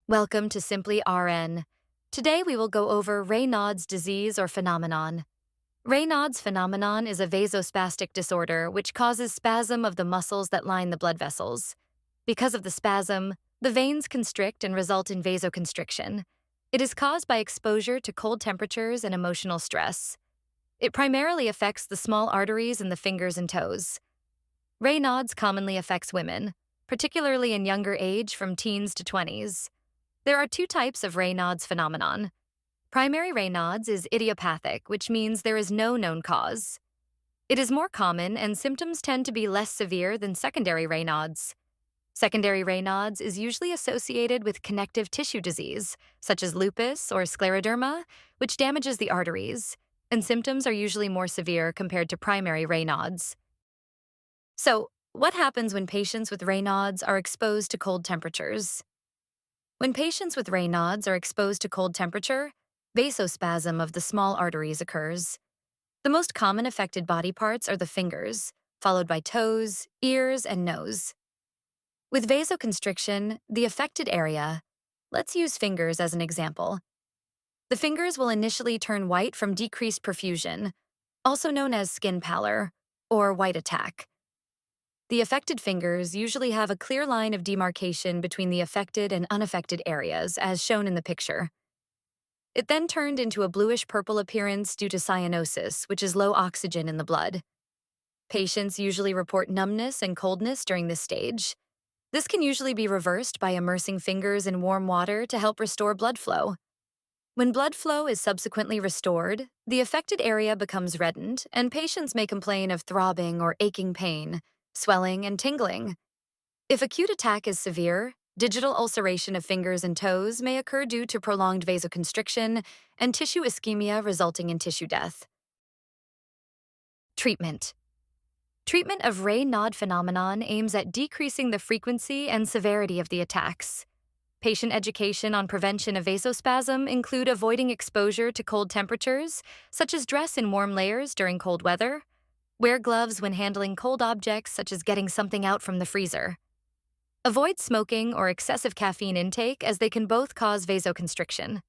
Welcome to SimplyRN. Today we will go over Raynaud's disease or phenomenon. Raynaud's phenomenon is a vasospastic disorder which causes spasm of the muscles that line the blood vessels. Because of the spasm, the veins constrict and result in vasoconstriction. It is caused by exposure to cold temperatures and emotional stress. It primarily affects the small arteries in the fingers and toes. Raynaud's commonly affects women, particularly in younger age from teens to 20s. There are two types of Raynaud's phenomenon. Primary Raynaud's is idiopathic, which means there is no known cause. It is more common and symptoms tend to be less severe than secondary Raynaud's. Secondary Raynaud's is usually associated with connective tissue disease, such as lupus or scleroderma, which damages the arteries, and symptoms are usually more severe compared to primary Raynaud's. So, what happens when patients with Raynaud's are exposed to cold temperatures? When patients with Raynaud's are exposed to cold temperature, vasospasm of the small arteries occurs. The most common affected body parts are the fingers, followed by toes, ears, and nose. With vasoconstriction, the affected area, let's use fingers as an example. The fingers will initially turn white from decreased perfusion, also known as skin pallor, or white attack. The affected fingers usually have a clear line of demarcation between the affected and unaffected areas, as shown in the picture. It then turned into a bluish-purple appearance due to cyanosis, which is low oxygen in the blood. Patients usually report numbness and coldness during this stage. This can usually be reversed by immersing fingers in warm water to help restore blood flow. When blood flow is subsequently restored, the affected area becomes reddened, and patients may complain of throbbing or aching pain, swelling, and tingling. If acute attack is severe, digital ulceration of fingers and toes may occur due to prolonged vasoconstriction and tissue ischemia resulting in tissue death. Treatment. Treatment of Raynaud phenomenon aims at decreasing the frequency and severity of the attacks. Patient education on prevention of vasospasm include avoiding exposure to cold temperatures, such as dress in warm layers during cold weather. Wear gloves when handling cold objects, such as getting something out from the freezer. Avoid smoking or excessive caffeine intake, as they can both cause vasoconstriction.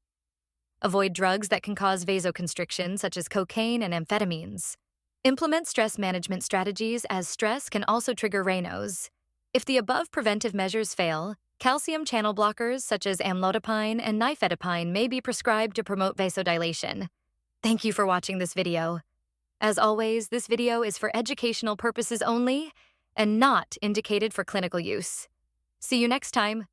Avoid drugs that can cause vasoconstriction, such as cocaine and amphetamines. Implement stress management strategies, as stress can also trigger Raynaud's. If the above preventive measures fail, calcium channel blockers such as amlodipine and nifedipine may be prescribed to promote vasodilation. Thank you for watching this video. As always, this video is for educational purposes only and not indicated for clinical use. See you next time.